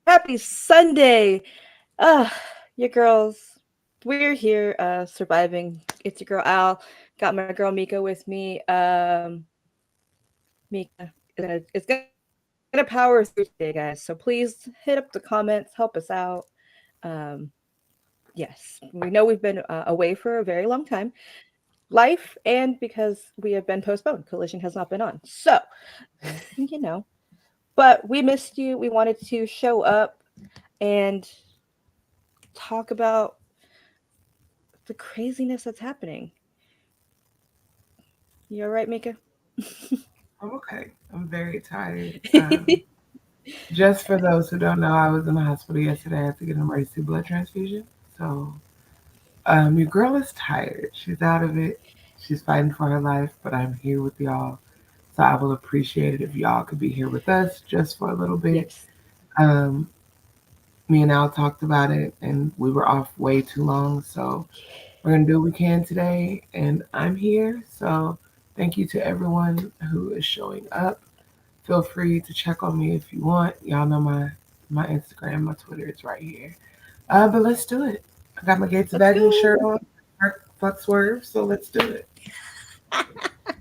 Happy Sunday. Uh, your girls, we're here surviving. It's your girl Al. Got my girl Mika with me. Mika it's gonna power us through today, guys. So please hit up the comments, help us out. Um, yes, we know we've been away for a very long time. Life and because we have been postponed. Collision has not been on. So, you know, but we missed you. We wanted to show up and talk about the craziness that's happening. You all right, Mika? I'm okay. I'm very tired. Just for those who don't know, I was in the hospital yesterday. I had to get an emergency blood transfusion. So, your girl is tired. She's out of it. She's fighting for her life, but I'm here with y'all. So I will appreciate it if y'all could be here with us just for a little bit. Yes. Um, Me and Al talked about it, and we were off way too long. So we're gonna do what we can today, and I'm here. So thank you to everyone who is showing up. Feel free to check on me if you want. Y'all know my Instagram, my Twitter is right here. But let's do it. I got my Gates of Let's Agony shirt go. on. Fuck Swerve, so let's do it.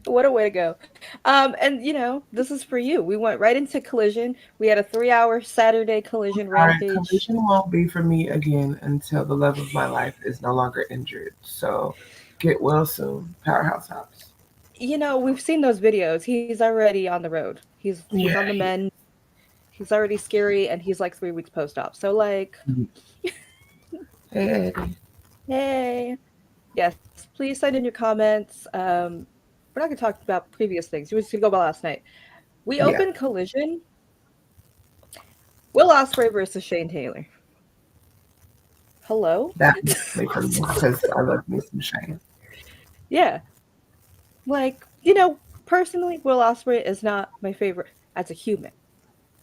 What a way to go. And this is for you. We went right into Collision. We had a 3-hour Saturday Collision All right, Rampage. collision won't be for me again until the love of my life is no longer injured. So get well soon, Powerhouse House. We've seen those videos. He's already on the road. He's on Yeah. the mend. He's already scary, and he's like 3 weeks post-op. So like, Hey. hey, yes, please send in your comments. We're not gonna talk about previous things. We was gonna go about last night. We Yeah. opened Collision. Will Ospreay versus Shane Taylor. Hello? That makes me for me because I love me some Shane. Yeah. Like, personally, Will Ospreay is not my favorite as a human.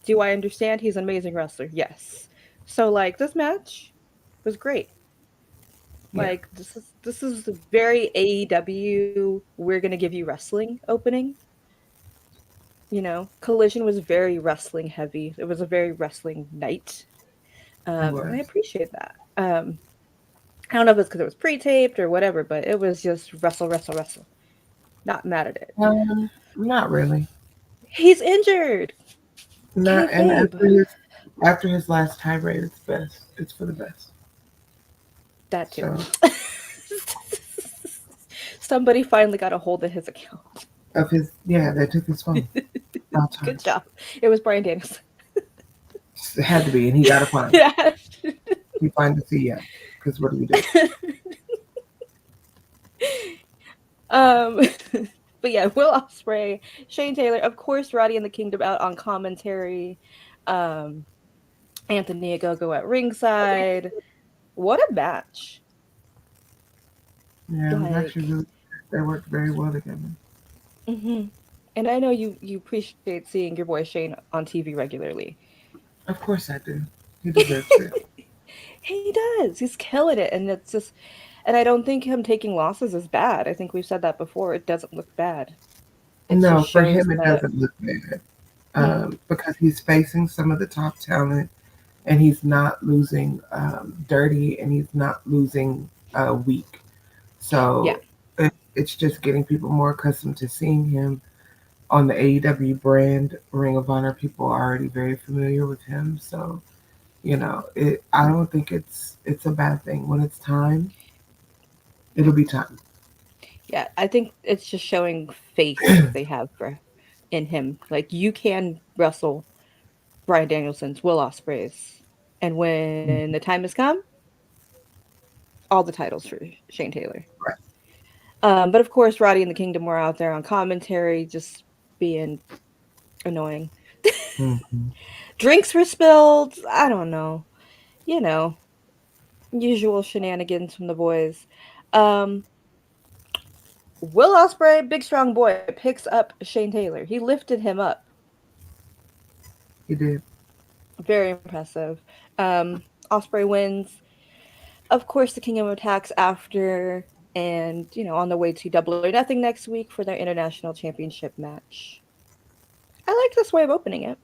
Do I understand he's an amazing wrestler? Yes. So like this match was great. Yeah. Like this is the very AEW we're gonna give you wrestling opening. Collision was very wrestling heavy. It was a very wrestling night. It And I was. appreciate that. I don't know if it's because it was pre-taped or whatever, but it was just wrestle, wrestle, wrestle. Not mad at it. Not really. He's injured. Not and Kayfabe. after his last tirade, it's best. It's for the best. That too. So Somebody finally got a hold of his account. of his they took his phone. About time. Good job. It was Brian Danielson. It had to be, and he got a fine. Yeah. He fined the CEO. Because what do we do? um, but yeah, Will Ospreay, Shane Taylor, of course, Roddy and the Kingdom out on commentary. Um, Anthony Agogo at ringside. What a match! Yeah, it was actually Like, really. They worked very well together. hmm and I know you appreciate seeing your boy Shane on TV regularly. Of course I do. He deserves it. He does. He's killing it, and it's just, and I don't think him taking losses is bad. I think we've said that before. It doesn't look bad. It No, just for shows him it that. doesn't look bad. Mm, Because he's facing some of the top talent, and he's not losing dirty, and he's not losing weak. yeah, So it's just getting people more accustomed to seeing him on the AEW brand. Ring of Honor people are already very familiar with him, so it. I don't think it's a bad thing. When it's time, it'll be time. yeah. I think it's just showing faith they have for in him. Like you can wrestle Brian Danielson's, Will Ospreay's, and when the time has come, all the titles for Shane Taylor. Right. But of course, Roddy and the Kingdom were out there on commentary, just being annoying. Mm-hmm. Drinks were spilled. I don't know. You know, usual shenanigans from the boys. Um, Will Ospreay, big strong boy, picks up Shane Taylor. He lifted him up. He did. Very impressive. Ospreay wins. Of course, the Kingdom attacks after, and on the way to Double or Nothing next week for their international championship match. I like this way of opening it.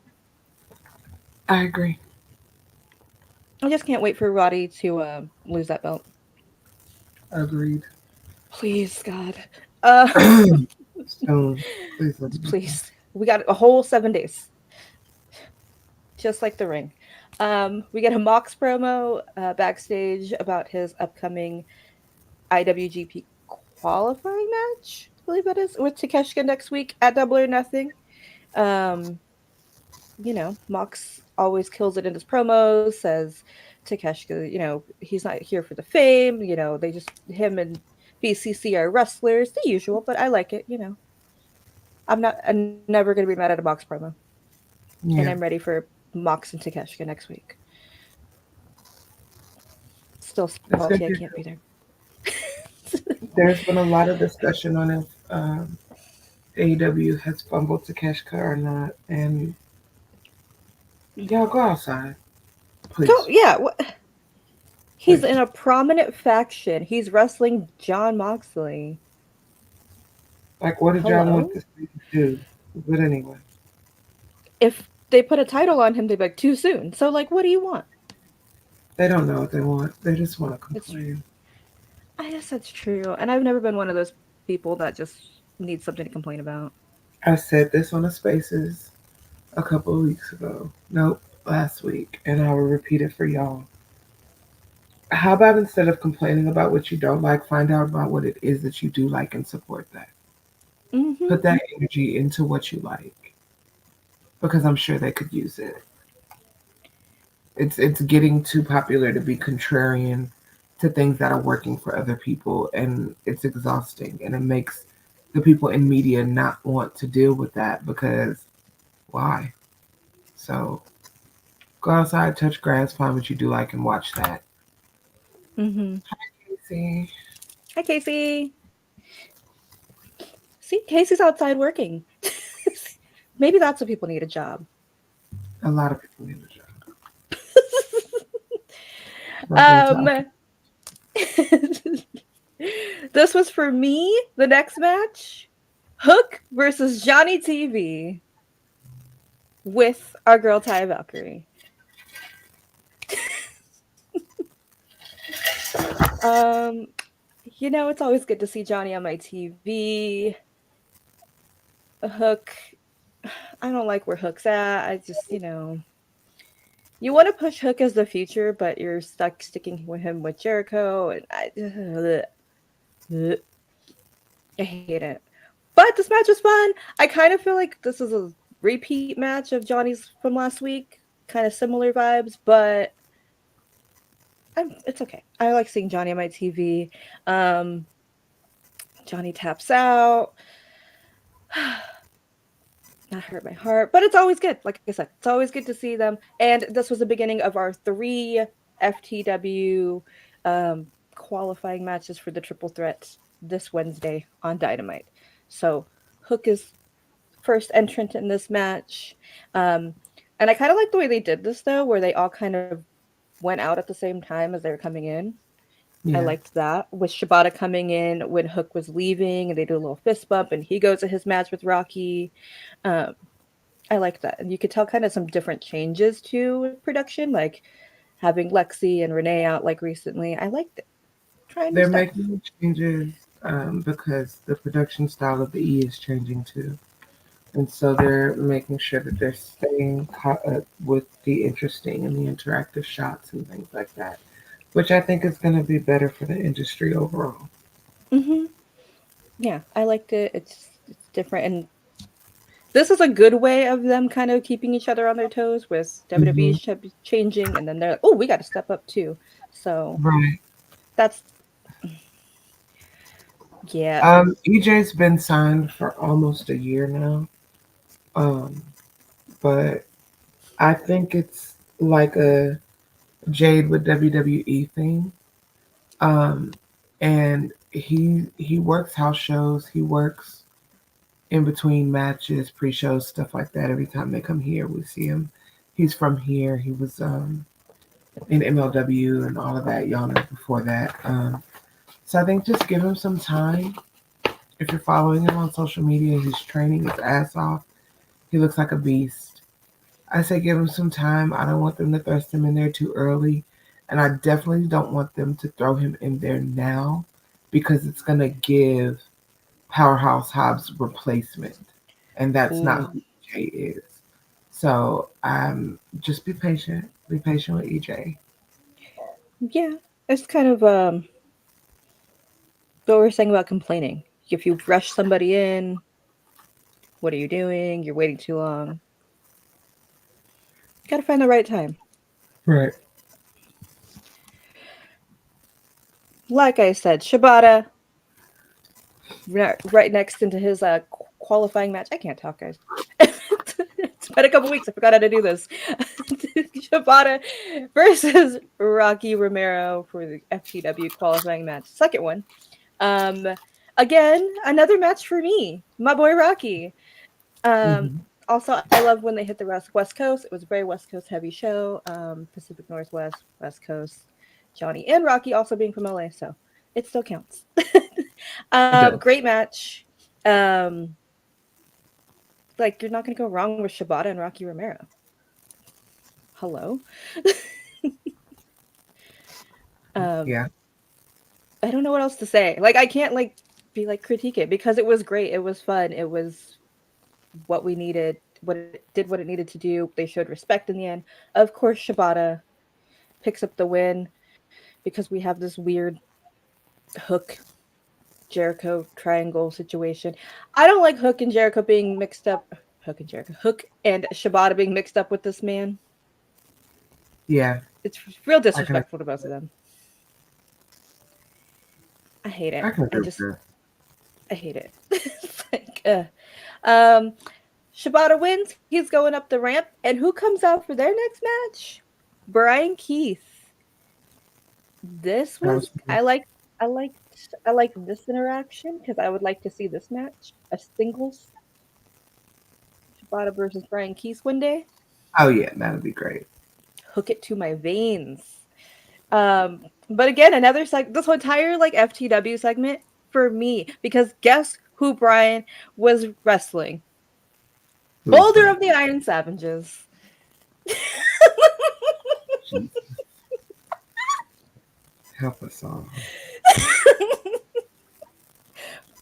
I agree. I just can't wait for Roddy to lose that belt. Agreed. Please, God. Uh, Soon. Please let me do that. please. We got a whole 7 days, just like the ring. We get a Mox promo backstage about his upcoming IWGP qualifying match, I believe that is, with Takeshita next week at Double or Nothing. Um, Mox always kills it in his promos, says Takeshita, he's not here for the fame, they just, him and BCC are wrestlers, the usual, but I like it. I'm never going to be mad at a Mox promo. And Yeah. I'm ready for Mox and Takeshita next week. Still That's good. salty I can't be there. There's been a lot of discussion on if AEW has fumbled Takeshka or not. And y'all go outside, please. So, yeah, he's Please. in a prominent faction. He's wrestling John Moxley. Like, what did y'all Hello? want this to do? But anyway. If they put a title on him, they'd be like, too soon. So, like, what do you want? They don't know what they want. They just want to It's, complain. I guess that's true. And I've never been one of those people that just needs something to complain about. I said this on the Spaces a couple of weeks ago. Nope, last week. And I will repeat it for y'all. How about instead of complaining about what you don't like, find out about what it is that you do like and support that. Mm-hmm. Put that energy into what you like. Because I'm sure they could use it. It's getting too popular to be contrarian to things that are working for other people, and it's exhausting, and it makes the people in media not want to deal with that because why? So go outside, touch grass, find what you do like, and watch that. Mm-hmm. Casey. Hi, Casey. See, Casey's outside working. Maybe that's what people need, a job. A lot of people need a job. Right, This was for me. The next match, Hook versus Johnny TV with our girl Ty Valkyrie. It's always good to see Johnny on my TV. Hook, I don't like where Hook's at. I just, you want to push Hook as the future, but you're sticking with him with Jericho, and I hate it. But this match was fun. I kind of feel like this is a repeat match of Johnny's from last week, kind of similar vibes, but it's okay. I like seeing Johnny on my TV. Johnny taps out. That hurt my heart, but it's always good. Like I said, it's always good to see them. And this was the beginning of our 3 FTW qualifying matches for the triple threat this Wednesday on Dynamite. So Hook is first entrant in this match. And I kind of like the way they did this, though, where they all kind of went out at the same time as they were coming in. Yeah. I liked that. With Shibata coming in when Hook was leaving, and they do a little fist bump, and he goes to his match with Rocky. I like that. And you could tell kind of some different changes to production, like having Lexi and Renee out like recently. I liked it. They're making changes because the production style of the E is changing too. And so they're making sure that they're staying caught up with the interesting and the interactive shots and things like that, which I think is going to be better for the industry overall. Mm-hmm. Yeah, I liked it. It's different. And this is a good way of them kind of keeping each other on their toes with WWE changing. And then they're like, oh, we got to step up too. So that's, yeah. EJ's been signed for almost a year now. But I think it's like a Jade with WWE thing. And he works house shows. He works in between matches, pre-shows, stuff like that. Every time they come here, we see him. He's from here. He was in MLW and all of that. Y'all know before that. So I think just give him some time. If you're following him on social media, he's training his ass off. He looks like a beast. I say give them some time. I don't want them to thrust him in there too early. And I definitely don't want them to throw him in there now because it's going to give Powerhouse Hobbs replacement. And that's not Ooh. who EJ is. So just be patient. Be patient with EJ. Yeah, it's kind of what we were saying about complaining. If you rush somebody in, what are you doing? You're waiting too long. Got to find the right time. Right. Like I said, Shibata right next into his qualifying match. I can't talk, guys. It's been a couple weeks. I forgot how to do this. Shibata versus Rocky Romero for the FTW qualifying match. Second one. Um, Again, another match for me. My boy Rocky. Mm-hmm. Also, I love when they hit the West Coast. It was a very West Coast heavy show. Pacific Northwest, West Coast. Johnny and Rocky also being from LA, so it still counts. It does. Great match. Um, like you're not gonna go wrong with Shibata and Rocky Romero. Hello. um, Yeah. I don't know what else to say. Like I can't like be like critique it because it was great. It was fun. It was what we needed. What it did what it needed to do. They showed respect in the end. Of course, Shibata picks up the win because we have this weird Hook Jericho triangle situation. I don't like Hook and Jericho being mixed up. Hook and Shibata being mixed up with this man. Yeah. It's real I can disrespectful to both of them. I hate it. I can agree with that. I hate it. It's like, um, Shibata wins. He's going up the ramp, and who comes out for their next match? Brian Keith. This That was was I liked I liked this interaction because I would like to see this match, a singles Shibata versus Brian Keith one day. oh yeah, that'd be great. Hook it to my veins. But again, another this whole entire like FTW segment for me because guess who Brian was wrestling? Who is Boulder that? of the Iron Savages. Jesus, help us all.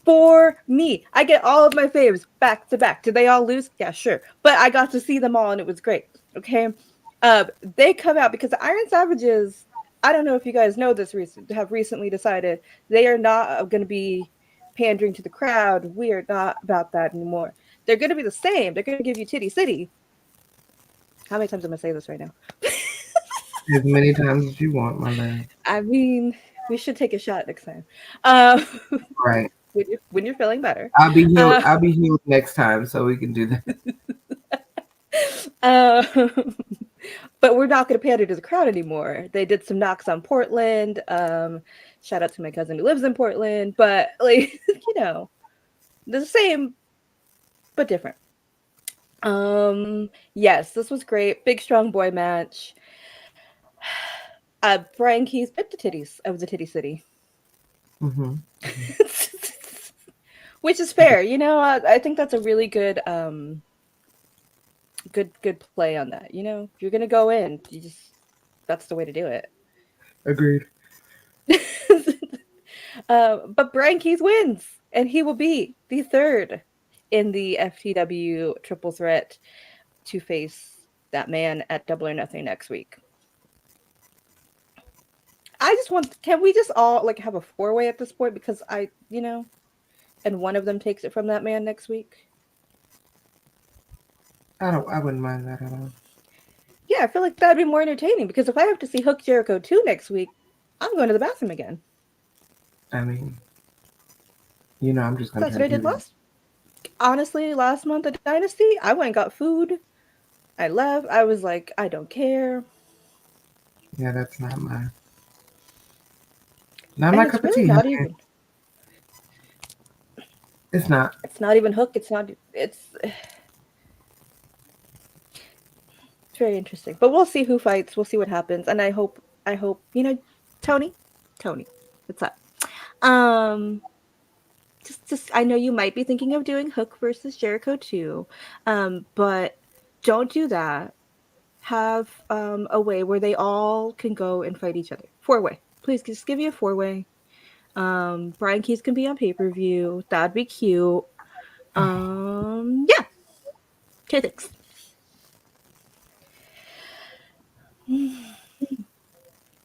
For me, I get all of my faves back to back. Did they all lose? Yeah, sure. But I got to see them all and it was great. Okay. They come out because the Iron Savages, I don't know if you guys know this have recently decided they are not going to be pandering to the crowd. We are not about that anymore. They're going to be the same. They're going to give you Titty City. How many times am I saying this right now? As many times as you want, my love. I mean, we should take a shot next time. Um, Right. when you're feeling better. I'll be healed. Uh, I'll be healed next time, so we can do that. um, but we're not going to pander to the crowd anymore. They did some knocks on Portland. Shout out to my cousin who lives in Portland. But like, the same but different. Yes, this was great. Big strong boy match. Brian Keys bit the titties of the Titty City. Mm-hmm. Which is fair. I think that's a really good good play on that. If you're gonna go in, that's the way to do it. Agreed. But Brian Keys wins, and he will be the third in the FTW triple threat to face that man at Double or Nothing next week. Can we just all like have a four-way at this point? Because and one of them takes it from that man next week. I wouldn't mind that at all. Yeah, I feel like that'd be more entertaining because if I have to see Hook Jericho 2 next week, I'm going to the bathroom again. I mean, I'm just gonna That's what I did honestly, last month at Dynasty. I went and got food. I left. I was like, I don't care. Yeah, that's not And my it's cup of really tea. not Honey. even. It's not. It's not even Hook. It's very interesting. But we'll see who fights. We'll see what happens. And I hope, Tony, what's up? Um, just I know you might be thinking of doing Hook versus Jericho too, but don't do that. have a way where they all can go and fight each other. 4-way. Please just give me a 4-way. Brian Keys can be on pay-per-view. That'd be cute. Yeah. Okay, thanks.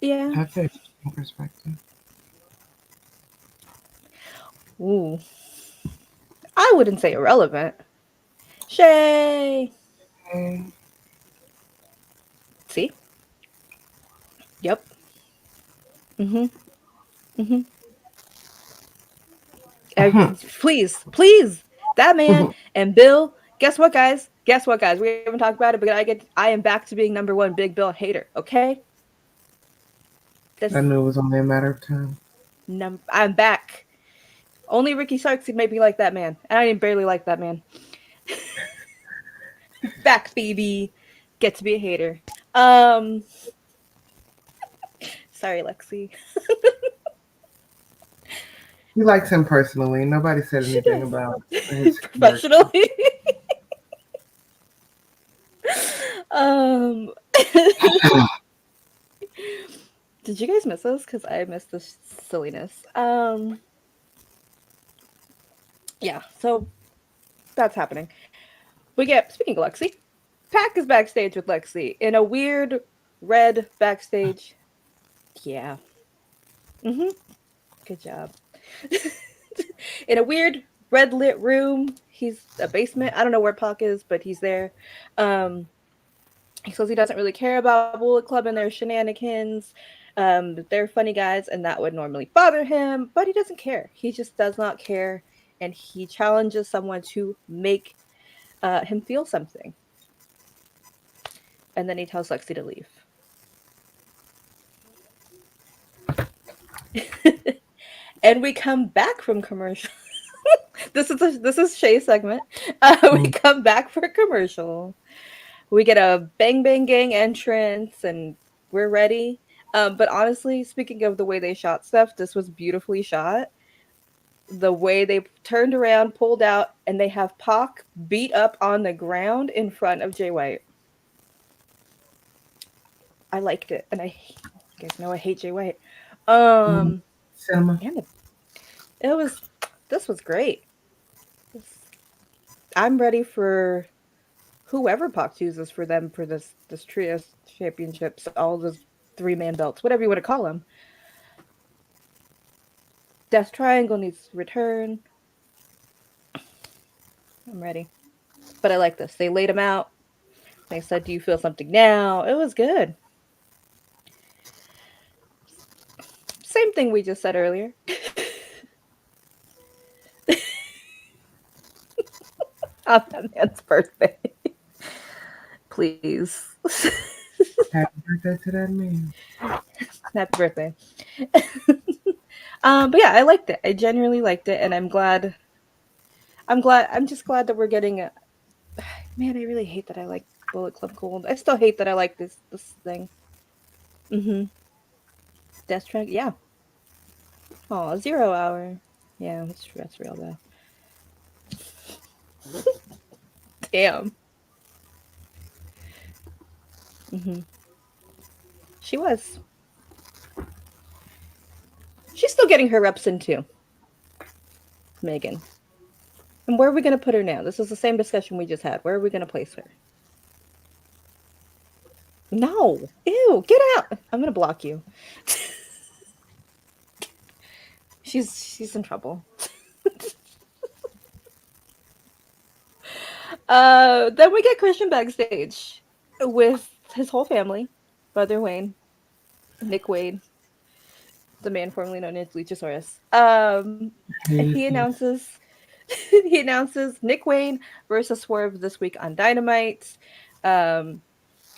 Yeah. That's an interesting perspective. Ooh. I wouldn't say irrelevant. Shay. Okay. See? Yep. Mm-hmm. Mm-hmm. Please. That man and Bill. Guess what, guys? Guess what, guys? We haven't talked about it, but I am back to being number one Big Bill hater. Okay. I knew it was only a matter of time. I'm back. Only Ricky Starks could make me like that man. And I even barely like that man. Back, baby. Get to be a hater. Sorry, Lexi. He likes him personally. Nobody said anything about his professionally. Did you guys miss us? Because I missed this silliness. Yeah, so that's happening. Speaking of Lexi, Pac is backstage with Lexi in a weird red backstage. Yeah. Mm-hmm. Good job. In a weird red lit room. He's a basement. I don't know where Pac is, but he's there. He says he doesn't really care about Bullet Club and their shenanigans. They're funny guys, and that would normally bother him, but he doesn't care. He just does not care, and he challenges someone to make him feel something. And then he tells Lexi to leave. And we come back from commercial. This is Shay's segment. We come back for a commercial. We get a Bang Bang Gang entrance, and we're ready. But honestly, speaking of the way they shot stuff, this was beautifully shot. The way they turned around, pulled out, and they have Pac beat up on the ground in front of Jay White. I liked it, and you guys know I hate Jay White. Cinema. This was great. I'm ready for whoever Pac chooses for them for this trios championships, all those 3-man belts, whatever you want to call them. Death Triangle needs to return. I'm ready. But I like this. They laid him out. They said, "Do you feel something now?" It was good. Same thing we just said earlier. On that man's birthday. Please. Happy birthday to that man. Happy birthday. But yeah, I liked it. I genuinely liked it, and I'm just glad that we're getting a man. I really hate that I like Bullet Club Gold. I still hate that I like this thing. Death Track, yeah. Oh, 0 Hour. Yeah, that's real though. Damn. She was. She's still getting her reps in too. Megan. And where are we going to put her now? This is the same discussion we just had. Where are we going to place her? No. Ew, get out. I'm going to block you. She's in trouble. Then we get Christian backstage with his whole family. Brother Wayne, Nick Wade, the man formerly known as Luchasaurus. He announces Nick Wayne versus Swerve this week on Dynamite.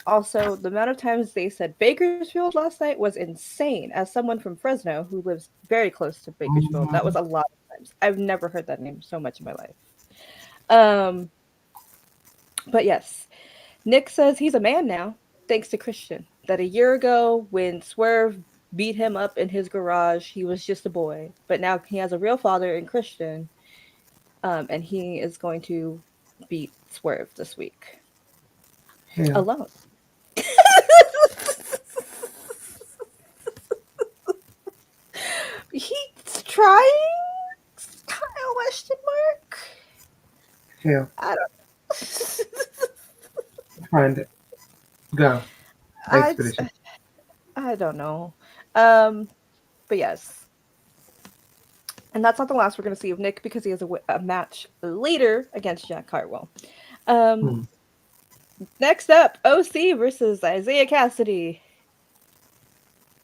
Also, the amount of times they said Bakersfield last night was insane. As someone from Fresno who lives very close to Bakersfield, that was a lot of times. I've never heard that name so much in my life. But yes, Nick says he's a man now, thanks to Christian. That a year ago, when Swerve beat him up in his garage, he was just a boy. But now he has a real father in Christian, and he is going to beat Swerve this week. Alone. He's trying. Kyle question mark. Hell, I don't. find it. Go. I Expedition. I don't know. But yes, and that's not the last we're going to see of Nick because he has a match later against Jack Cartwell. Um, Hmm. Next up, OC versus Isaiah Cassidy.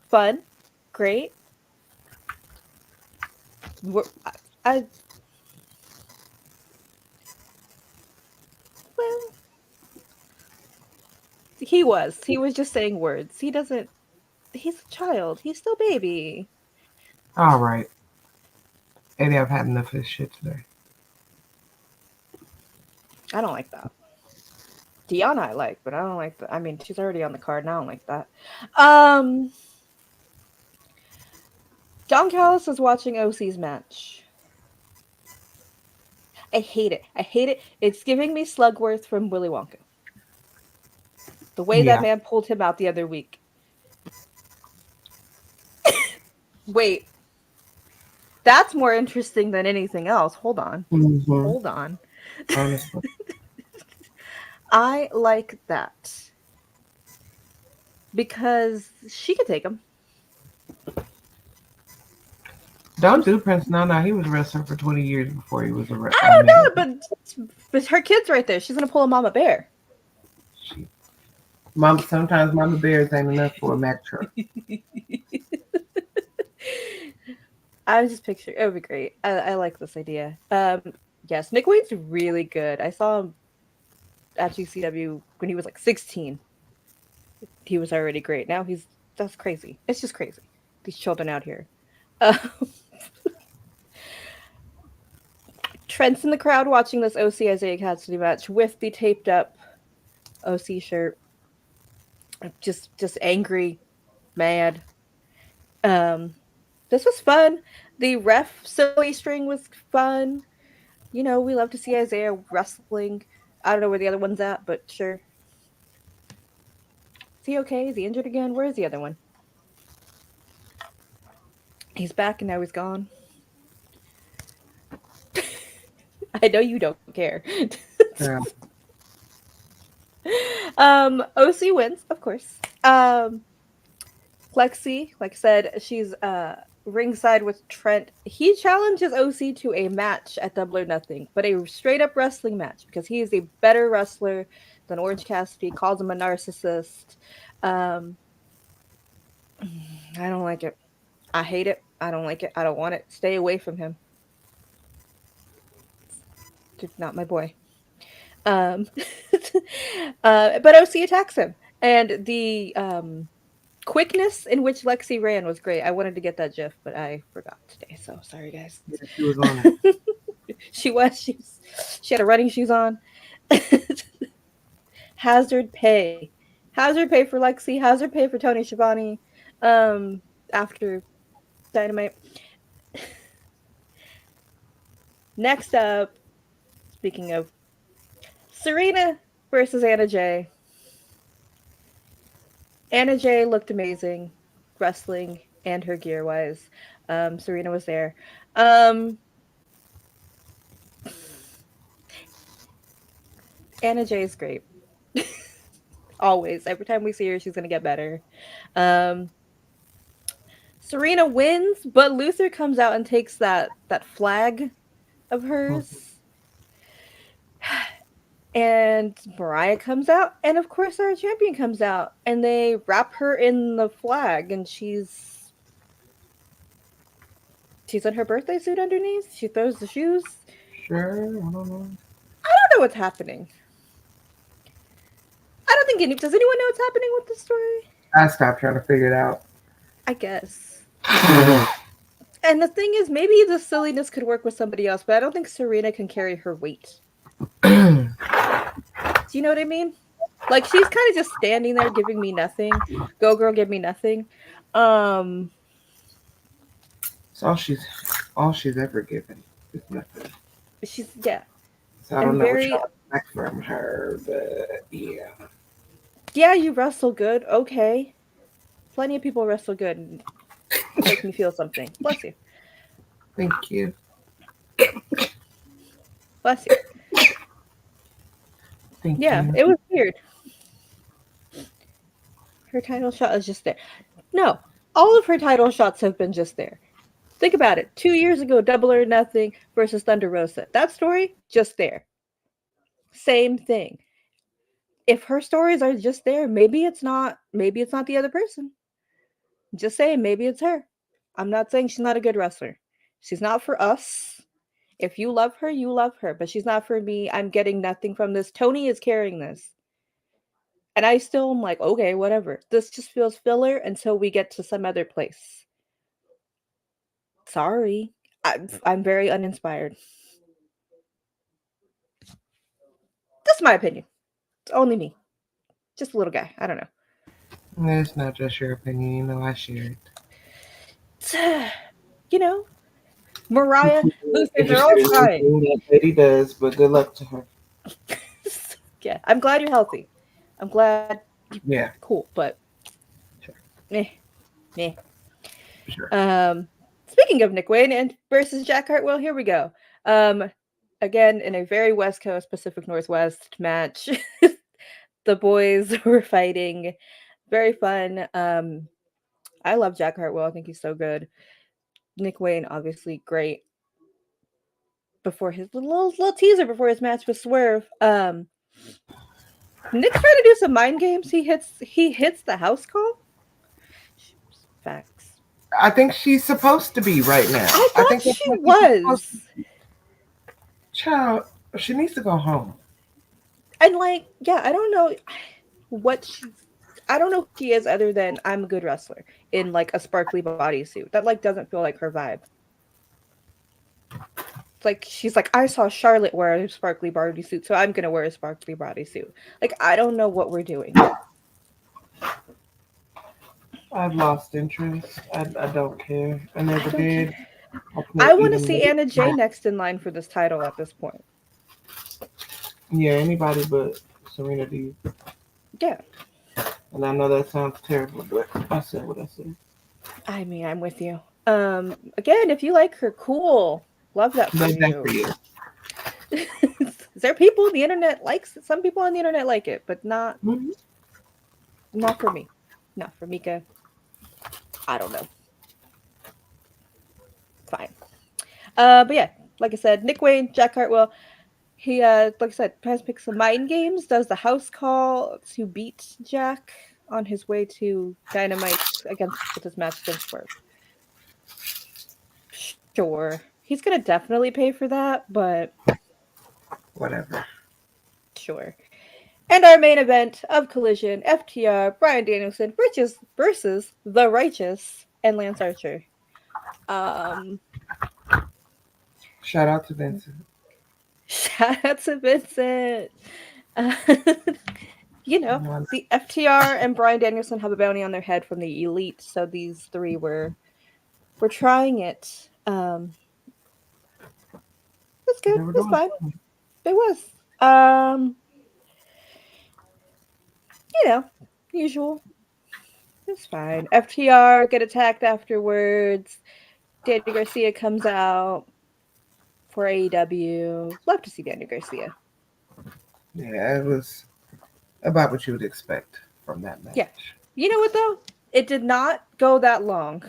Fun, great. I well, he was just saying words. He doesn't. He's a child. He's still baby. All right. Eddie, I've had enough of this shit today. I don't like that. Deanna I like, but I don't like that. I mean, she's already on the card, and I don't like that. Um, John Callis is watching OC's match. I hate it. I hate it. It's giving me Slugworth from Willy Wonka. The way that Yeah. man pulled him out the other week. Wait, that's more interesting than anything else. Hold on. Mm-hmm. Hold on. Honestly. I like that. Because she could take him. Don't do Prince Nana. He was a wrestler for 20 years before he was a wrestler. I don't know, but her kid's right there. She's gonna pull a Mama Bear. Sometimes Mama Bears ain't enough for a Mack truck. I was just picturing. It would be great. I like this idea. Yes, Nick Wayne's really good. I saw him at GCW when he was like 16. He was already great. Now that's crazy. It's just crazy. These children out here. Trent's in the crowd watching this OC Isaiah Cassidy match with the taped up OC shirt. Just angry, mad. This was fun. The ref silly string was fun. You know, we love to see Isaiah wrestling. I don't know where the other one's at, but sure. Is he okay? Is he injured again? Where is the other one? He's back and now he's gone. I know you don't care. Yeah. OC wins, of course. Lexi, like I said, she's ringside with Trent. He challenges OC to a match at Double or Nothing, but a straight up wrestling match because he is a better wrestler than Orange Cassidy. Calls him a narcissist. I don't like it. I hate it. I don't like it. I don't want it. Stay away from him. It's not my boy. But OC attacks him, and the quickness in which Lexi ran was great. I wanted to get that GIF, but I forgot today. So sorry, guys. Yeah, she was on it. She had her running shoes on. Hazard pay for Lexi. Hazard pay for Tony Schiavone. After Dynamite. Next up, speaking of Serena versus Anna Jay. Anna Jay looked amazing, wrestling and her gear wise. Serena was there. Anna Jay is great. Always. Every time we see her, she's gonna get better. Serena wins, but Luther comes out and takes that flag of hers. And Mariah comes out, and of course our champion comes out, and they wrap her in the flag, and she's in her birthday suit underneath. She throws the shoes. Sure, I don't know. I don't know what's happening. I don't think does anyone know what's happening with this story? I stopped trying to figure it out. I guess. And the thing is, maybe the silliness could work with somebody else, but I don't think Serena can carry her weight. Do you know what I mean? Like, she's kind of just standing there giving me nothing. Go girl, give me nothing. It's all she's ever given is nothing. Yeah. So I don't know what y'all expect from her, but yeah. Yeah, you wrestle good. Okay. Plenty of people wrestle good and make me feel something. Bless you. Thank you. Bless you. Thank Yeah, you. it was weird. Her title shot is just there. No, all of her title shots have been just there. Think about it. 2 years ago, Double or Nothing versus Thunder Rosa. That story, just there. Same thing. If her stories are just there, maybe it's not. Maybe it's not the other person. Just saying, maybe it's her. I'm not saying she's not a good wrestler. She's not for us. If you love her, you love her, but she's not for me. I'm getting nothing from this. Tony is carrying this. And I still am like, okay, whatever. This just feels filler until we get to some other place. Sorry. I'm very uninspired. That's my opinion. It's only me. Just a little guy. I don't know. It's not just your opinion. You know, I share it. You know, Mariah, Luther, they're all Interested in trying. anything that Betty does, but good luck to her. Yeah, I'm glad you're healthy. I'm glad. Yeah. Cool, but Sure. meh, meh. Sure. Speaking of Nick Wayne and versus Jack Hartwell, here we go. Again in a very West Coast Pacific Northwest match. The boys were fighting. Very fun. I love Jack Hartwell. I think he's so good. Nick Wayne, obviously great. Before his little teaser before his match with Swerve. Nick's trying to do some mind games. He hits the house call. Facts. I think she's supposed to be right now. I I thought think that's she what she's was. Child, she needs to go home. And like, yeah, I don't know what she's I don't know who she is other than I'm a good wrestler in like a sparkly bodysuit. That like doesn't feel like her vibe. It's like she's like, I saw Charlotte wear a sparkly bodysuit, so I'm gonna wear a sparkly bodysuit. Like, I don't know what we're doing. I've lost interest. I don't care. I never did. I want to see Anna Jay next in line for this title at this point. Yeah, anybody but Serena Deeb. Yeah. And I know that sounds terrible, but I said what I said. I mean, I'm with you. Again, if you like her, cool. Love that for you. There people on the internet likes it. Some people on the internet like it, but not for me. Not for Mika. I don't know. Fine. But yeah, like I said, Nick Wayne, Jack Hartwell. He like I said, tries to pick some mind games, does the house call to beat Jack on his way to Dynamite with his match against Swerve. Sure. He's gonna definitely pay for that, but whatever. Sure. And our main event of Collision, FTR, Bryan Danielson versus The Righteous and Lance Archer. Shout out to Vincent. Shout out to Vincent. You know, the FTR and Bryan Danielson have a bounty on their head from the Elite, so these three were trying it. It's good. It's fine. It was. You know, usual. It's fine. FTR get attacked afterwards. Danny Garcia comes out for AEW. Love to see Danny Garcia. Yeah, it was about what you would expect from that match. Yeah. You know what, though? It did not go that long.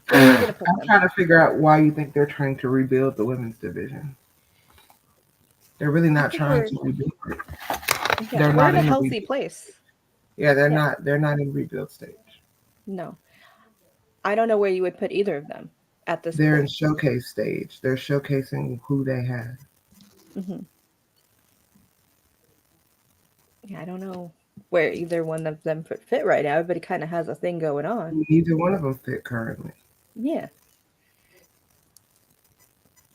I'm trying to figure out why you think they're trying to rebuild the women's division. They're really not trying to rebuild it. Yeah, they're not in a healthy place. Yeah, they're not. They're not in rebuild stage. No, I don't know where you would put either of them at this. They're in showcase stage. They're showcasing who they have. Mm-hmm. Yeah, I don't know where either one of them fit right now. Everybody kind of has a thing going on. Neither one of them fit currently. Yeah.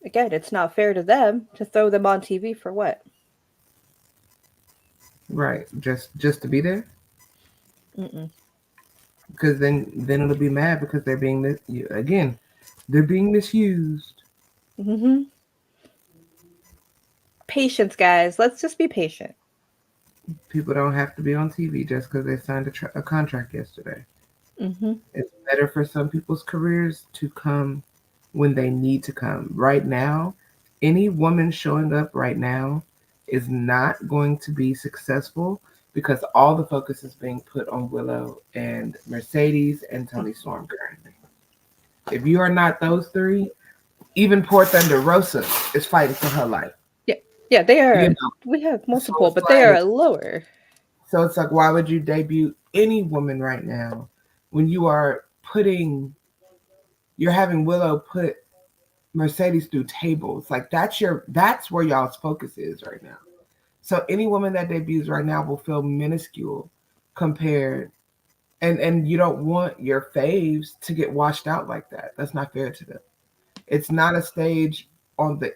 Again, it's not fair to them to throw them on TV for what? Right, just to be there. Mm-mm. Because then it'll be mad because they're being they're being misused. Mm-hmm. patience, guys. Let's just be patient. People don't have to be on TV just because they signed a contract yesterday. Mm-hmm. It's better for some people's careers to come when they need to come. Right now, any woman showing up right now is not going to be successful because all the focus is being put on Willow and Mercedes and Toni Storm currently. If you are not those three, even poor Thunder Rosa is fighting for her life. Yeah, they are. You know, we have multiple, so but they are lower. So it's like, why would you debut any woman right now when you're having Willow put Mercedes through tables? Like that's where y'all's focus is right now. So any woman that debuts right now will feel minuscule compared, and you don't want your faves to get washed out like that. That's not fair to them. It's not a stage on the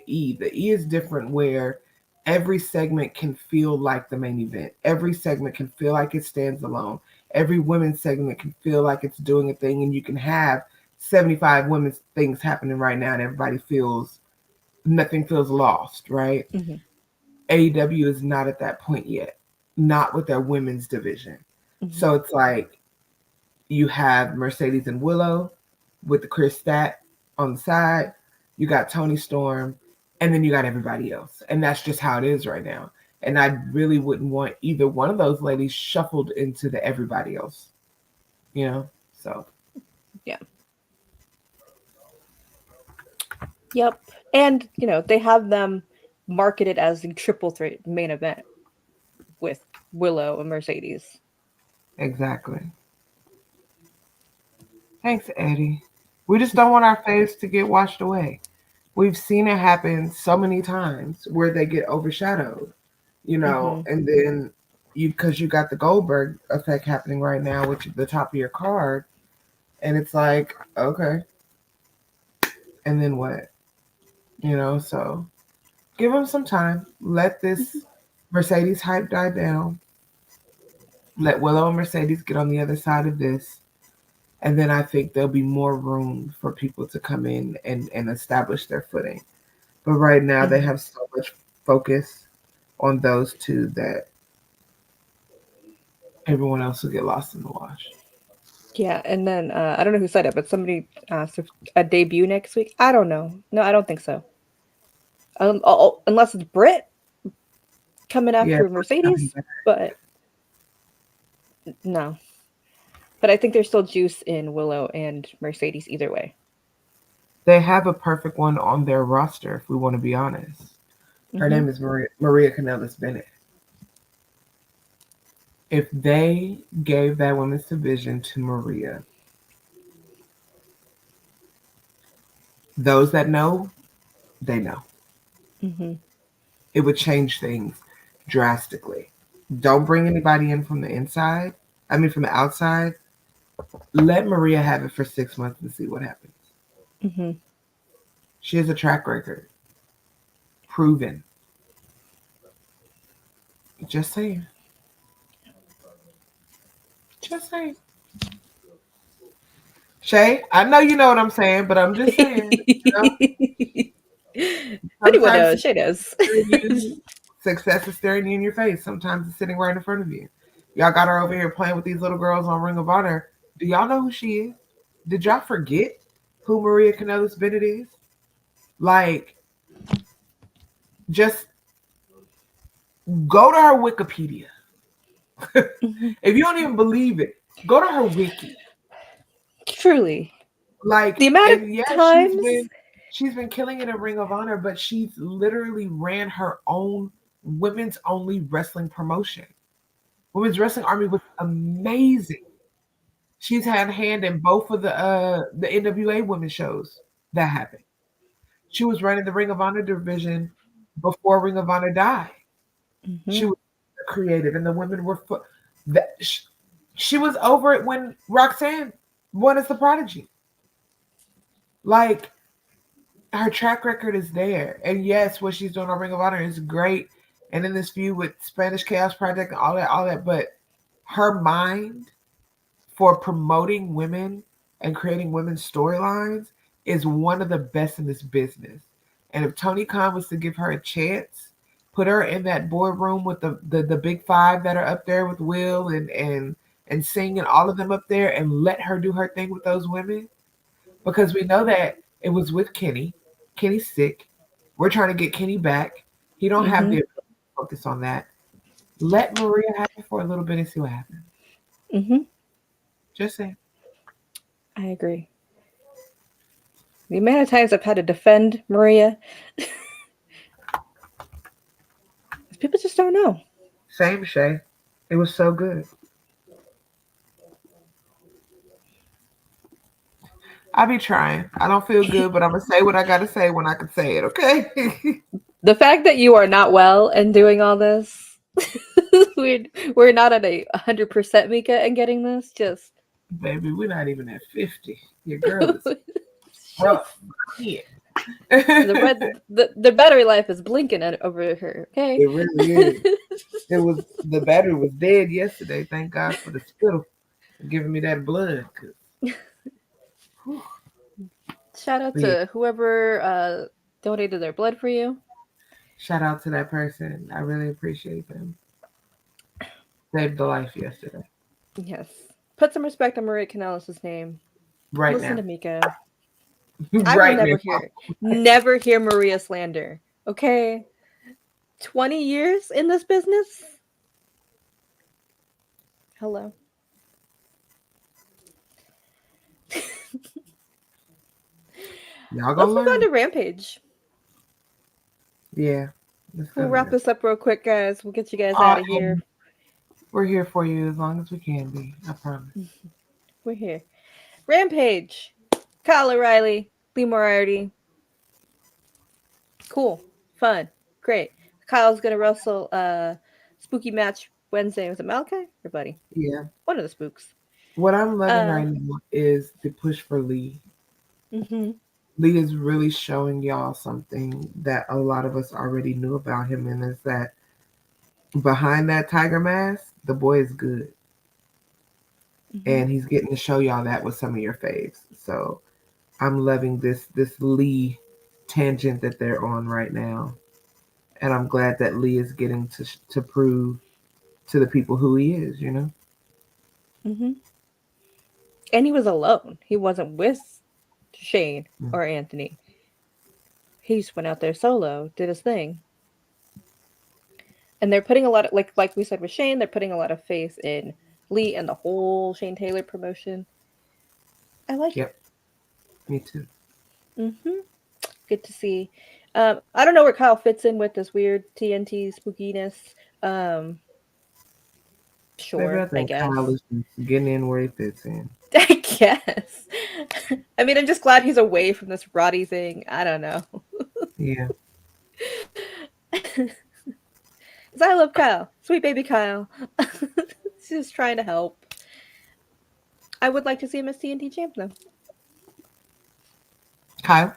E. The E is different where every segment can feel like the main event. Every segment can feel like it stands alone. Every women's segment can feel like it's doing a thing, and you can have 75 women's things happening right now, and nothing feels lost, right? Mm-hmm. AEW is not at that point yet, not with their women's division. Mm-hmm. So it's like you have Mercedes and Willow with the Chris Stat on the side. You got Toni Storm, and then you got everybody else. And that's just how it is right now. And I really wouldn't want either one of those ladies shuffled into the everybody else. So. Yeah. Yep. And, they have them marketed as the triple threat main event with Willow and Mercedes. Exactly. Thanks, Eddie. We just don't want our faves to get washed away. We've seen it happen so many times where they get overshadowed, Mm-hmm. and then because you got the Goldberg effect happening right now, which is the top of your card, and it's like, okay, and then what? So give them some time. Let this Mercedes hype die down. Let Willow and Mercedes get on the other side of this. And then I think there'll be more room for people to come in and establish their footing. But right now, they have so much focus on those two that everyone else will get lost in the wash. Yeah, and then I don't know who said it, but somebody asked if a debut next week. I don't know. No, I don't think so. Unless it's Britt coming after Mercedes, but no. But I think there's still juice in Willow and Mercedes either way. They have a perfect one on their roster, if we want to be honest. Her name is Maria Kanellis Bennett. If they gave that women's division to Maria, those that know, they know. Mm-hmm. It would change things drastically. Don't bring anybody in from the inside. From the outside. Let Maria have it for 6 months and see what happens. Mm-hmm. She has a track record. Proven. Just saying. Just saying. Shay, I know you know what I'm saying, but I'm just saying. Anyone knows. Shay knows. Success is staring you in your face. Sometimes it's sitting right in front of you. Y'all got her over here playing with these little girls on Ring of Honor. Do y'all know who she is? Did y'all forget who Maria Kanellis Bennett is? Like, just go to her Wikipedia. If you don't even believe it, go to her wiki. Truly. Like, the amount of times she's been killing it in Ring of Honor, but she's literally ran her own women's only wrestling promotion. Women's Wrestling Army was amazing. She's had a hand in both of the NWA women's shows that happened. She was running the Ring of Honor division before Ring of Honor died. Mm-hmm. She was creative, and the women were she was over it when Roxanne won as the Prodigy. Like, her track record is there, and yes, what she's doing on Ring of Honor is great. And in this feud with Spanish Chaos Project and all that, but her mind for promoting women and creating women's storylines is one of the best in this business. And if Tony Khan was to give her a chance, put her in that boardroom with the big five that are up there with Will and Singh and all of them up there, and let her do her thing with those women, because we know that it was with Kenny. Kenny's sick. We're trying to get Kenny back. He don't have the ability to focus on that. Let Maria have it for a little bit and see what happens. Just saying. I agree. The amount of times I've had to defend Maria, people just don't know. Same, Shay. It was so good. I be trying. I don't feel good, but I'm gonna say what I gotta say when I can say it. Okay. The fact that you are not well and doing all this, we're not at 100% Mika and getting this. Just Baby, we're not even at 50. Your girl is rough. Yeah. the battery life is blinking over her. Okay. It really is. The battery was dead yesterday. Thank God for the spittle giving me that blood. Shout out to whoever donated their blood for you. Shout out to that person. I really appreciate them. Saved the life yesterday. Yes. Put some respect on Maria Kanellis' name. Right Listen now. to Mika. I will never hear Maria slander. Okay? 20 years in this business? Hello. Y'all Let's move on to Rampage. Yeah. We'll wrap this up real quick, guys. We'll get you guys out of here. We're here for you as long as we can be. I promise. We're here. Rampage. Kyle O'Reilly. Lee Moriarty. Cool. Fun. Great. Kyle's going to wrestle spooky match Wednesday. Was it Malachi or Buddy? Yeah. One of the spooks. What I'm loving right now is the push for Lee. Lee is really showing y'all something that a lot of us already knew about him, and is that behind that tiger mask, the boy is good. And he's getting to show y'all that with some of your faves. So I'm loving this Lee tangent that they're on right now. And I'm glad that Lee is getting to prove to the people who he is, you know? And he was alone. He wasn't with Shane or Anthony. He just went out there solo, did his thing. And they're putting a lot of, like we said with Shane, they're putting a lot of faith in Lee and the whole Shane Taylor promotion. I like it. Me too. Good to see. I don't know where Kyle fits in with this weird TNT spookiness. Sure, I guess. Kyle is getting in where he fits in. I guess. I mean, I'm just glad he's away from this Roddy thing. I don't know. Yeah. I love Kyle. Sweet baby Kyle. He's just trying to help. I would like to see him as TNT champ, though. Kyle?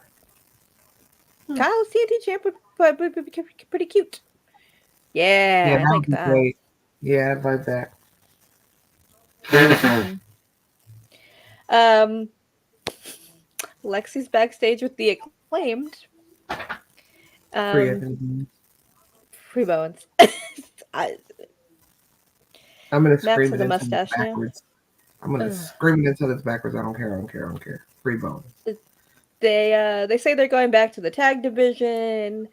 Kyle's TNT champ would be pretty cute. Yeah, I like that. Great. Yeah, I like that. Lexi's backstage with the Acclaimed. Free Bones. I'm gonna scream it a mustache backwards. Now. I'm gonna scream it until it's backwards. I don't care. Free Bones. They say they're going back to the tag division.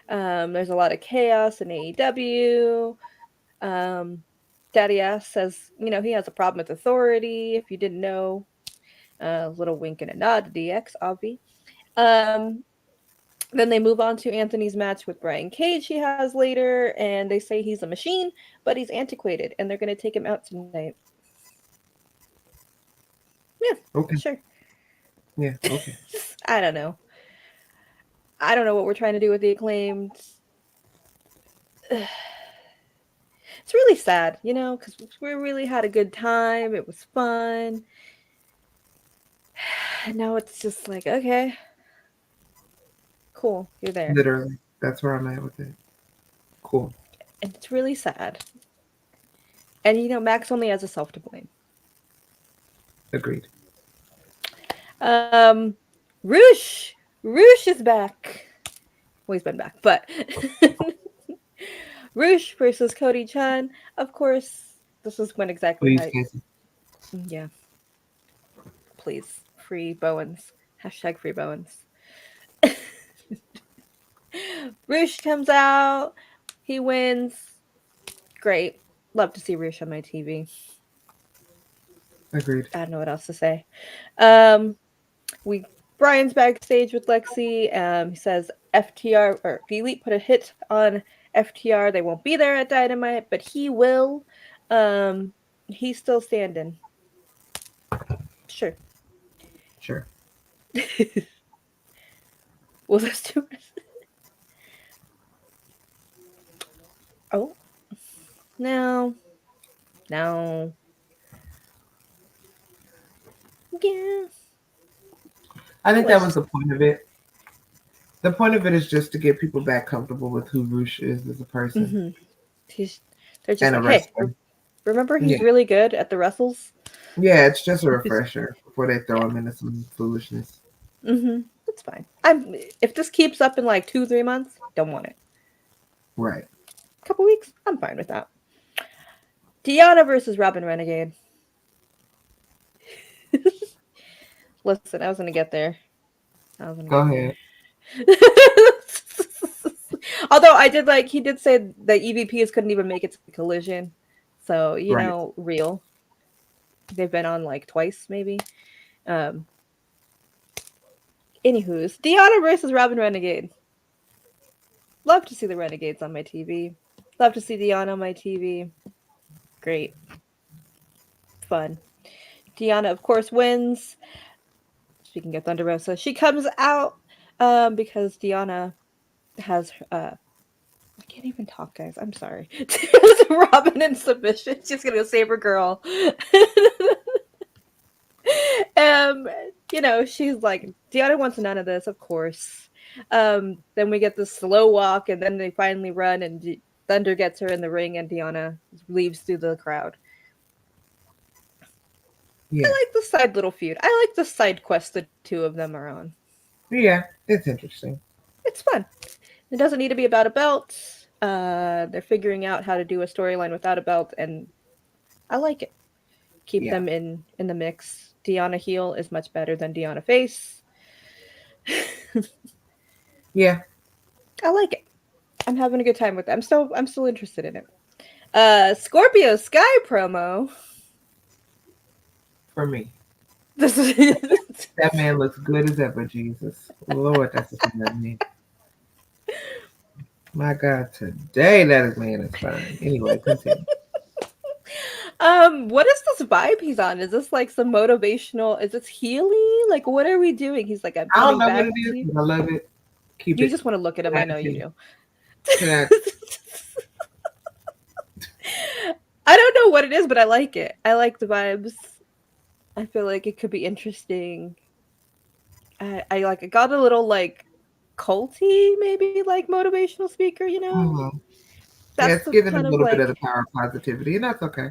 There's a lot of chaos in AEW. Daddy Ass says, he has a problem with authority. If you didn't know, a little wink and a nod to DX, obvi. Then they move on to Anthony's match with Brian Cage he has later, and they say he's a machine, but he's antiquated, and they're going to take him out tonight. Yeah, okay. Sure. Yeah, okay. I don't know. I don't know what we're trying to do with the Acclaimed. It's really sad, because we really had a good time. It was fun. And now it's just like, okay. Cool, you're there. Literally. That's where I'm at with it. Cool. And it's really sad. And, Max only has himself to blame. Agreed. Roosh is back. Well, he's been back, but Roosh versus Cody Chun. Of course, this is when exactly Please, I. Casey. Yeah, please free Bowens. Hashtag free Bowens. Roosh comes out. He wins. Great. Love to see Roosh on my TV. Agreed. I don't know what else to say. Um, we Brian's backstage with Lexi. He says FTR or the Elite put a hit on FTR. They won't be there at Dynamite, but he will. He's still standing. Sure. Sure. Well, those two. Oh no, no. Yeah. I think that was the point of it. The point of it is just to get people back comfortable with who Roosh is as a person. Mm-hmm. They're just and a like, hey, wrestler. remember he's really good at the wrestles? Yeah, it's just a refresher before they throw him into some foolishness. Mm-hmm. That's fine. If this keeps up in like 2-3 months, don't want it. Right. A couple weeks, I'm fine with that. Deanna versus Robin Renegade. Listen, I was gonna get there. Go ahead. Although I did he did say that EVPs couldn't even make it to Collision. So, know, real. They've been on like twice, maybe. Anywho's, Deanna versus Robin Renegade. Love to see the Renegades on my TV. Love to see Deanna on my TV. Great. Fun. Deanna, of course, wins. Speaking of Thunder Rosa, she comes out because Deanna has I can't even talk, guys. I'm sorry. Robin in submission. She's gonna go save her girl. She's like, Deanna wants none of this, of course. Then we get the slow walk, and then they finally run, and Thunder gets her in the ring, and Deanna leaves through the crowd. Yeah. I like the side little feud. I like the side quest the two of them are on. Yeah, it's interesting. It's fun. It doesn't need to be about a belt. They're figuring out how to do a storyline without a belt, and I like it. Keep them in the mix. Deanna heel is much better than Deanna face. Yeah. I like it. I'm having a good time with it. I'm still interested in it. Scorpio Sky promo. For me. That man looks good as ever, Jesus. Lord, that's what I mean. My God, today that man is fine. Anyway, continue. What is this vibe he's on? Is this like some motivational? Is this healing? Like, what are we doing? He's like, I'm coming back. I don't know what it is, but I love it. You just want to look at him. I know you do. I don't know what it is, but I like it. I like the vibes. I feel like it could be interesting. I got a little like culty, maybe like motivational speaker, Mm-hmm. That's it's giving a little bit of the power of positivity, and that's okay.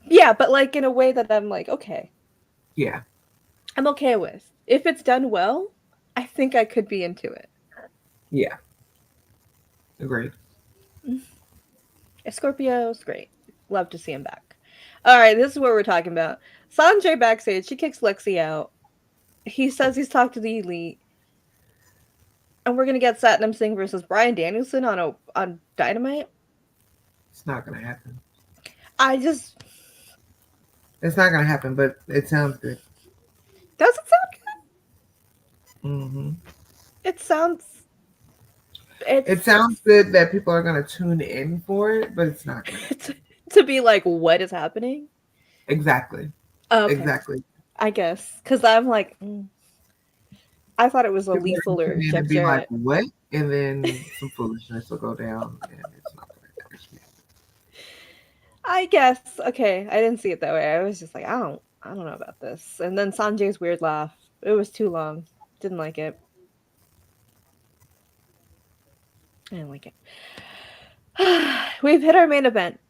Yeah, but like in a way that I'm like, okay. Yeah. I'm okay with. If it's done well, I think I could be into it. Yeah. Agreed. Scorpio's great. Love to see him back. All right, this is what we're talking about. Sanjay backstage, she kicks Lexi out. He says he's talked to the Elite. And we're going to get Satnam Singh versus Bryan Danielson on Dynamite. It's not going to happen. It's not going to happen, but it sounds good. Does it sound good? Mm-hmm. It sounds good that people are going to tune in for it, but it's not going to be like, what is happening? Exactly. Okay. Exactly. I guess. Because I'm like, I thought it was a lethal or Jeff be like, what? And then some foolishness will go down, and it's not going to happen. I guess. Okay. I didn't see it that way. I was just like, I don't know about this. And then Sanjay's weird laugh. It was too long. Didn't like it. I didn't like it. We've hit our main event.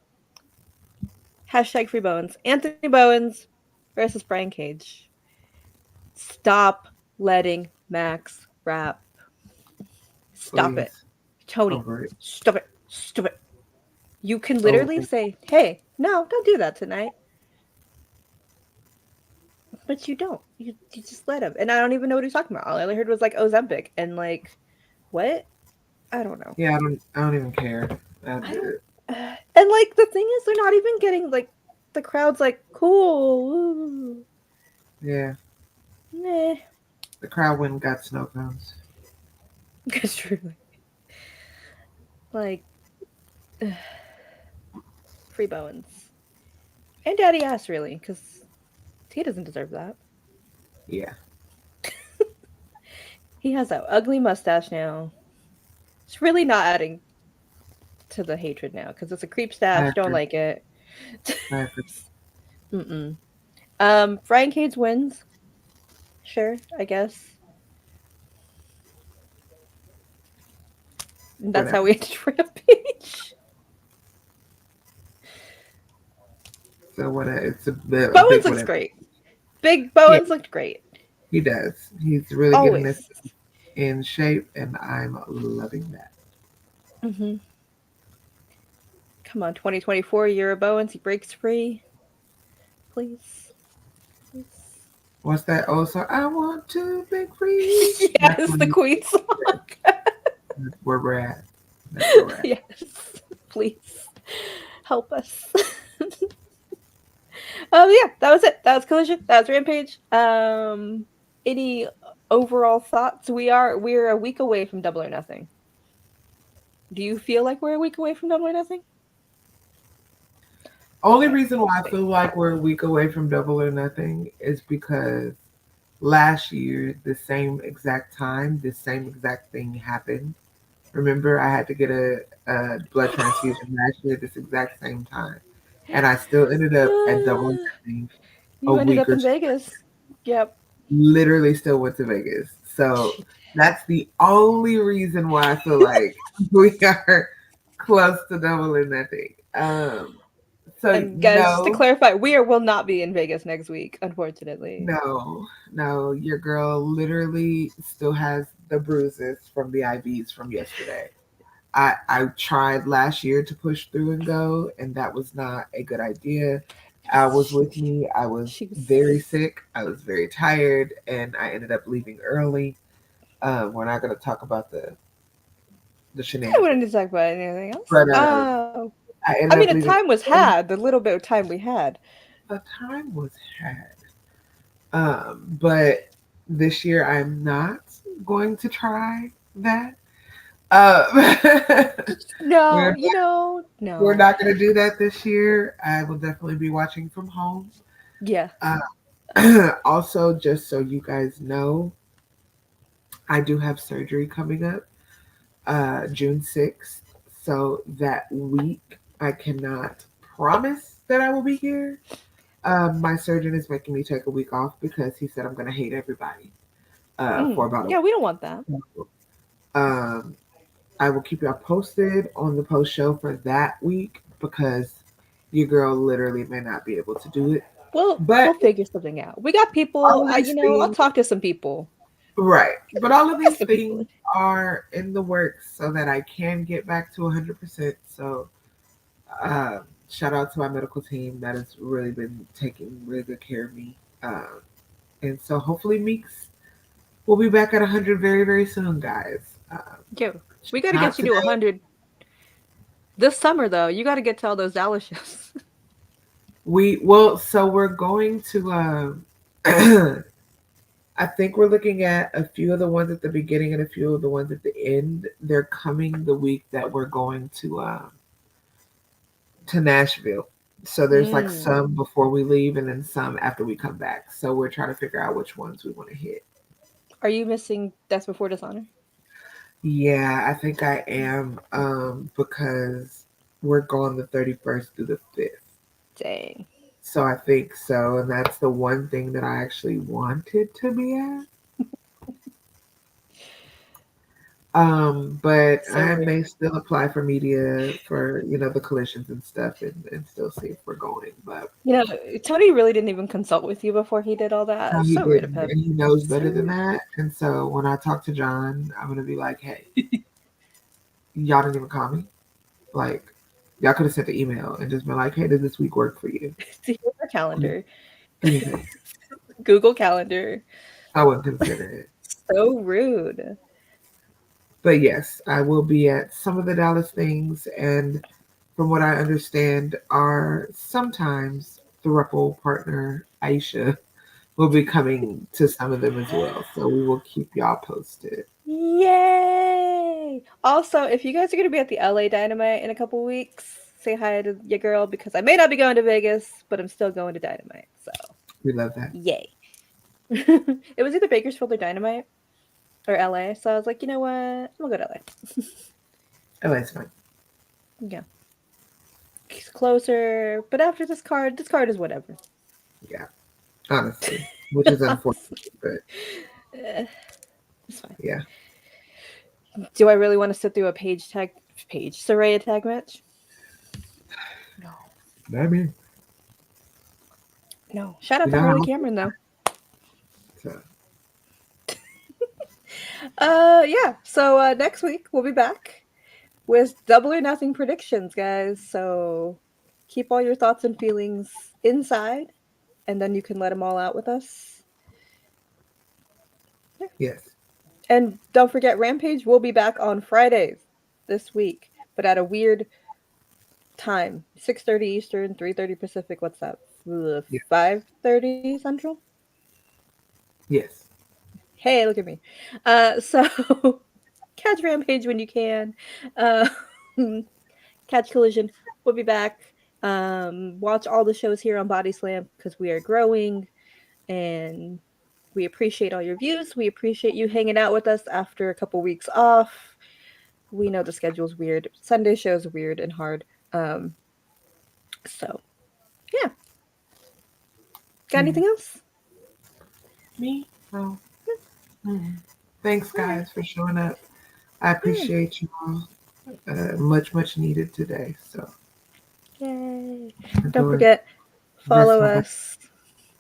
Hashtag free Bowens. Anthony Bowens versus Brian Cage. Stop letting Max rap. Stop it. Please. Tony, Over it. stop it. Stop it. You can Over literally it. say, hey, no, don't do that tonight. But you don't. You just let him. And I don't even know what he's talking about. All I heard was like Ozempic. And like, what? I don't know. Yeah, I don't even care. I don't. And like, the thing is, they're not even getting like, the crowd's like, cool. Woo. Yeah. Nah. The crowd went and got snow cones. Because truly. Like, free Bowens. And Daddy Ass, really. Because he doesn't deserve that. Yeah. He has that ugly mustache now. It's really not adding to the hatred now because it's a creep stash. Don't like it. Mm-mm. Brian Cage wins. Sure, I guess. And that's how we ended Rampage. So what? It's a bit. Bowens looks great. Big Bowens looked great. He does. He's really Always. getting this in shape, and I'm loving that. Mm-hmm. Come on, 2024, year of Bowens. He breaks free. Please. Please. What's that? Oh, so I want to break free. Yes, the Queen song. That's where we're at. That's where we're at. Yes. Please. Help us. Yeah, that was it. That was Collision. That was Rampage. Any overall thoughts? We're a week away from Double or Nothing. Do you feel like we're a week away from Double or Nothing? Only reason why I feel like we're a week away from Double or Nothing is because last year, the same exact time, the same exact thing happened. Remember, I had to get a blood transfusion last year at this exact same time. And I still ended up at Double or Nothing. You ended up in Vegas. Yep. Literally still went to Vegas. So that's the only reason why I feel like we are close to Double or Nothing. So and guys, just to clarify, we will not be in Vegas next week, unfortunately. No, your girl literally still has the bruises from the IVs from yesterday. I tried last year to push through and go, and that was not a good idea. I was with me. I was very sick. I was very tired, and I ended up leaving early. We're not going to talk about the shenanigans. I wouldn't talk about anything else. But, I mean, the time was had. The little bit of time we had. The time was had. But this year I'm not going to try that. No. We're not going to do that this year. I will definitely be watching from home. Yeah. Also, just so you guys know, I do have surgery coming up June 6th. So that week, I cannot promise that I will be here. My surgeon is making me take a week off because he said I'm going to hate everybody for about we don't want that. I will keep y'all posted on the post show for that week because your girl literally may not be able to do it. We'll figure something out. We got people, I'll talk to some people. Right. But all of these things are in the works so that I can get back to 100%. So shout out to my medical team that has really been taking really good care of me. And so hopefully Meekz will be back at 100 very, very soon, guys. We got to get you to 100 this summer, though. You got to get to all those Dallas shows. So we're going to, I think we're looking at a few of the ones at the beginning and a few of the ones at the end. They're coming the week that we're going to Nashville. So there's like some before we leave and then some after we come back. So we're trying to figure out which ones we want to hit. Are you missing Death Before Dishonor? Yeah, I think I am because we're gone the 31st through the 5th. Dang. So I think so. And that's the one thing that I actually wanted to be at. But I may still apply for media for, the collisions and stuff and still see if we're going. But Tony really didn't even consult with you before he did all that. He knows better than that. And so when I talk to John, I'm gonna be like, hey, y'all didn't even call me. Like, y'all could have sent the email and just been like, "Hey, does this week work for you?" See your calendar. Guinea pig. Google Calendar. I wouldn't consider it. So rude. But yes, I will be at some of the Dallas things, and from what I understand, our sometimes throuple partner Aisha will be coming to some of them as well. So we will keep y'all posted. Yay! Also, if you guys are going to be at the LA Dynamite in a couple weeks, say hi to your girl because I may not be going to Vegas, but I'm still going to Dynamite. So, We love that. yay. It was either Bakersfield or Dynamite or LA. So I was like, you know what? I'm going to go to LA. Oh, it's fine. Yeah. It's closer. But after this card is whatever. Yeah, honestly, which is unfortunate, but It's fine. yeah. Do I really want to sit through a Saraya tag match? No. Maybe. No. Shout out You to know Harley how. Cameron though. So, Yeah. So next week we'll be back with double or nothing predictions, guys. So keep all your thoughts and feelings inside, and then you can let them all out with us. Yeah. yes. And don't forget, Rampage will be back on Fridays this week, but at a weird time, 6:30 Eastern, 3:30 Pacific. What's that? Yeah. 5:30 Central. Yes. Hey, look at me. So catch Rampage when you can. Uh, catch Collision. We'll be back. Watch all the shows here on BodySlam because we are growing and we appreciate all your views. We appreciate you hanging out with us after a couple weeks off. We know the schedule's weird. Sunday shows weird and hard. So yeah. Got anything else? Me? Oh. Thanks, guys, for showing up. I appreciate you all. Much needed today. So, Yay. Don't forget, follow us.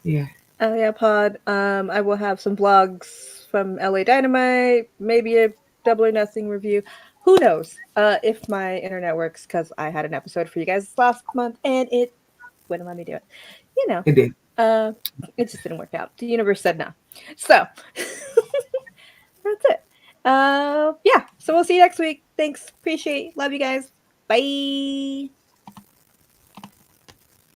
Yeah. Oh yeah, Pod. I will have some vlogs from LA Dynamite, maybe a double or nothing review. Who knows? If my internet works, because I had an episode for you guys last month and it wouldn't let me do it. You know. It did. It just didn't work out. The universe said no. So that's it. Yeah. So we'll see you next week. Thanks. Appreciate. Love you guys. Bye.